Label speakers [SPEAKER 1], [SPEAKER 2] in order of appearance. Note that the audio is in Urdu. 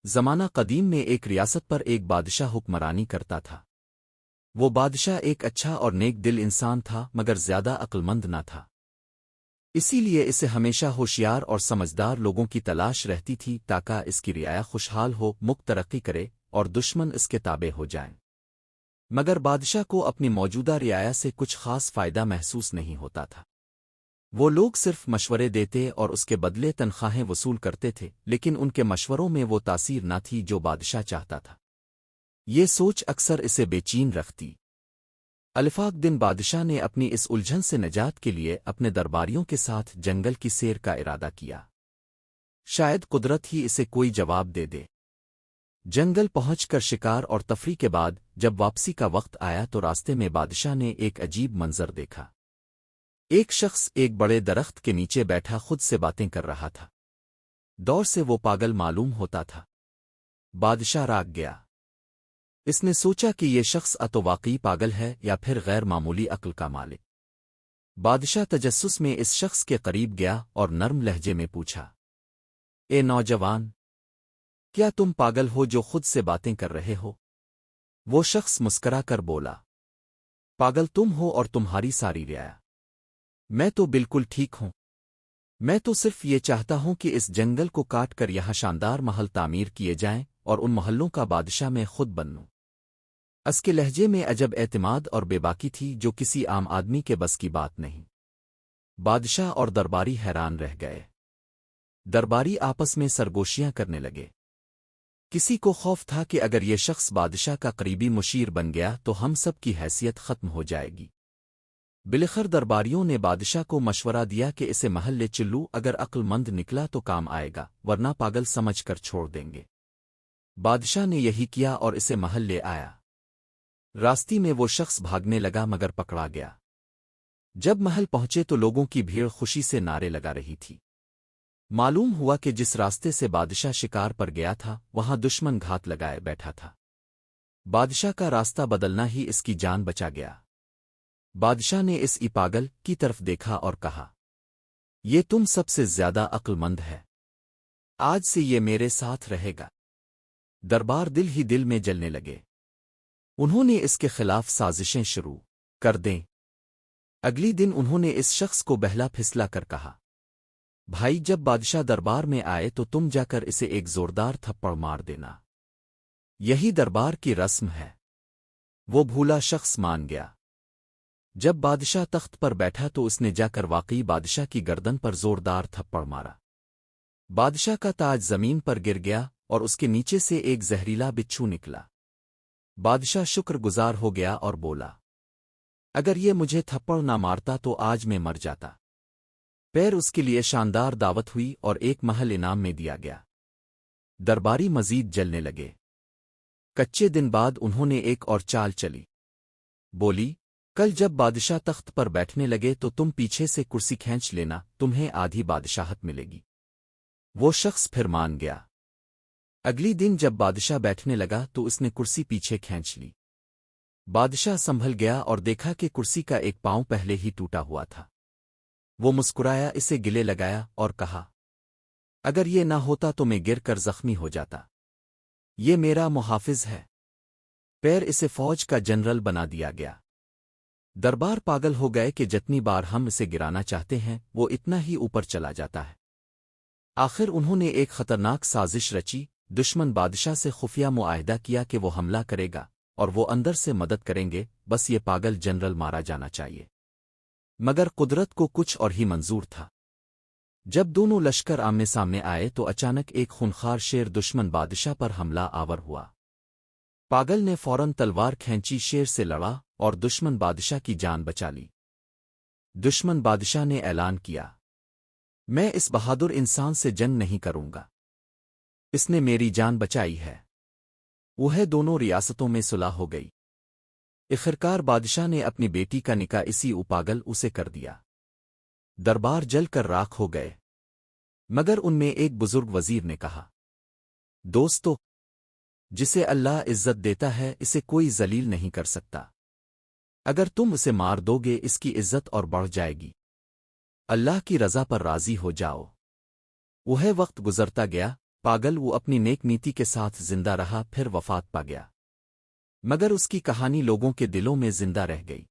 [SPEAKER 1] زمانہ قدیم میں ایک ریاست پر ایک بادشاہ حکمرانی کرتا تھا۔ وہ بادشاہ ایک اچھا اور نیک دل انسان تھا مگر زیادہ عقلمند نہ تھا۔ اسی لیے اسے ہمیشہ ہوشیار اور سمجھدار لوگوں کی تلاش رہتی تھی تاکہ اس کی رعایا خوشحال ہو، ملک ترقی کرے اور دشمن اس کے تابع ہو جائیں۔ مگر بادشاہ کو اپنی موجودہ رعایا سے کچھ خاص فائدہ محسوس نہیں ہوتا تھا۔ وہ لوگ صرف مشورے دیتے اور اس کے بدلے تنخواہیں وصول کرتے تھے، لیکن ان کے مشوروں میں وہ تاثیر نہ تھی جو بادشاہ چاہتا تھا۔ یہ سوچ اکثر اسے بے چین رکھتی۔ الفاق دن بادشاہ نے اپنی اس الجھن سے نجات کے لیے اپنے درباریوں کے ساتھ جنگل کی سیر کا ارادہ کیا۔ شاید قدرت ہی اسے کوئی جواب دے دے۔ جنگل پہنچ کر شکار اور تفریح کے بعد جب واپسی کا وقت آیا تو راستے میں بادشاہ نے ایک عجیب منظر دیکھا۔ ایک شخص ایک بڑے درخت کے نیچے بیٹھا خود سے باتیں کر رہا تھا۔ دور سے وہ پاگل معلوم ہوتا تھا۔ بادشاہ راگ گیا۔ اس نے سوچا کہ یہ شخص تو واقعی پاگل ہے یا پھر غیر معمولی عقل کا مالک۔ بادشاہ تجسس میں اس شخص کے قریب گیا اور نرم لہجے میں پوچھا، اے نوجوان، کیا تم پاگل ہو جو خود سے باتیں کر رہے ہو؟ وہ شخص مسکرا کر بولا، پاگل تم ہو اور تمہاری ساری رعایا۔ میں تو بالکل ٹھیک ہوں۔ میں تو صرف یہ چاہتا ہوں کہ اس جنگل کو کاٹ کر یہاں شاندار محل تعمیر کیے جائیں اور ان محلوں کا بادشاہ میں خود بنوں۔ اس کے لہجے میں عجب اعتماد اور بے باکی تھی جو کسی عام آدمی کے بس کی بات نہیں۔ بادشاہ اور درباری حیران رہ گئے۔ درباری آپس میں سرگوشیاں کرنے لگے۔ کسی کو خوف تھا کہ اگر یہ شخص بادشاہ کا قریبی مشیر بن گیا تو ہم سب کی حیثیت ختم ہو جائے گی۔ بالآخر درباریوں نے بادشاہ کو مشورہ دیا کہ اسے محل لے چلو، اگر عقل مند نکلا تو کام آئے گا ورنہ پاگل سمجھ کر چھوڑ دیں گے۔ بادشاہ نے یہی کیا اور اسے محل لے آیا۔ راستے میں وہ شخص بھاگنے لگا مگر پکڑا گیا۔ جب محل پہنچے تو لوگوں کی بھیڑ خوشی سے نعرے لگا رہی تھی۔ معلوم ہوا کہ جس راستے سے بادشاہ شکار پر گیا تھا وہاں دشمن گھات لگائے بیٹھا تھا۔ بادشاہ کا راستہ بدلنا ہی اس کی جان بچا گیا۔ بادشاہ نے اس پاگل کی طرف دیکھا اور کہا، یہ تم سب سے زیادہ عقل مند ہے۔ آج سے یہ میرے ساتھ رہے گا۔ دربار دل ہی دل میں جلنے لگے۔ انہوں نے اس کے خلاف سازشیں شروع کر دیں۔ اگلی دن انہوں نے اس شخص کو بہلا پھسلا کر کہا، بھائی، جب بادشاہ دربار میں آئے تو تم جا کر اسے ایک زوردار تھپڑ مار دینا۔ یہی دربار کی رسم ہے۔ وہ بھولا شخص مان گیا۔ جب بادشاہ تخت پر بیٹھا تو اس نے جا کر واقعی بادشاہ کی گردن پر زوردار تھپڑ مارا۔ بادشاہ کا تاج زمین پر گر گیا اور اس کے نیچے سے ایک زہریلا بچھو نکلا۔ بادشاہ شکر گزار ہو گیا اور بولا، اگر یہ مجھے تھپڑ نہ مارتا تو آج میں مر جاتا۔ پھر اس کے لیے شاندار دعوت ہوئی اور ایک محل انعام میں دیا گیا۔ درباری مزید جلنے لگے۔ کچے دن بعد انہوں نے ایک اور چال چلی۔ بولی، کل جب بادشاہ تخت پر بیٹھنے لگے تو تم پیچھے سے کرسی کھینچ لینا، تمہیں آدھی بادشاہت ملے گی۔ وہ شخص پھر مان گیا۔ اگلی دن جب بادشاہ بیٹھنے لگا تو اس نے کرسی پیچھے کھینچ لی۔ بادشاہ سنبھل گیا اور دیکھا کہ کرسی کا ایک پاؤں پہلے ہی ٹوٹا ہوا تھا۔ وہ مسکرایا، اسے گلے لگایا اور کہا، اگر یہ نہ ہوتا تو میں گر کر زخمی ہو جاتا۔ یہ میرا محافظ ہے۔ پھر اسے فوج کا جنرل بنا دیا گیا۔ دربار پاگل ہو گئے کہ جتنی بار ہم اسے گرانا چاہتے ہیں وہ اتنا ہی اوپر چلا جاتا ہے۔ آخر انہوں نے ایک خطرناک سازش رچی۔ دشمن بادشاہ سے خفیہ معاہدہ کیا کہ وہ حملہ کرے گا اور وہ اندر سے مدد کریں گے، بس یہ پاگل جنرل مارا جانا چاہیے۔ مگر قدرت کو کچھ اور ہی منظور تھا۔ جب دونوں لشکر آمنے سامنے آئے تو اچانک ایک خونخوار شیر دشمن بادشاہ پر حملہ آور ہوا۔ پاگل نے فوراً تلوار کھینچی، شیر سے لڑا اور دشمن بادشاہ کی جان بچا لی۔ دشمن بادشاہ نے اعلان کیا، میں اس بہادر انسان سے جنگ نہیں کروں گا۔ اس نے میری جان بچائی ہے۔ وہ دونوں ریاستوں میں صلح ہو گئی۔ اخرکار بادشاہ نے اپنی بیٹی کا نکاح اسی پاگل اسے کر دیا۔ دربار جل کر راکھ ہو گئے۔ مگر ان میں ایک بزرگ وزیر نے کہا، دوستو، جسے اللہ عزت دیتا ہے اسے کوئی ذلیل نہیں کر سکتا۔ اگر تم اسے مار دو گے اس کی عزت اور بڑھ جائے گی۔ اللہ کی رضا پر راضی ہو جاؤ۔ وہ وقت گزرتا گیا، پاگل وہ اپنی نیک نیتی کے ساتھ زندہ رہا پھر وفات پا گیا، مگر اس کی کہانی لوگوں کے دلوں میں زندہ رہ گئی۔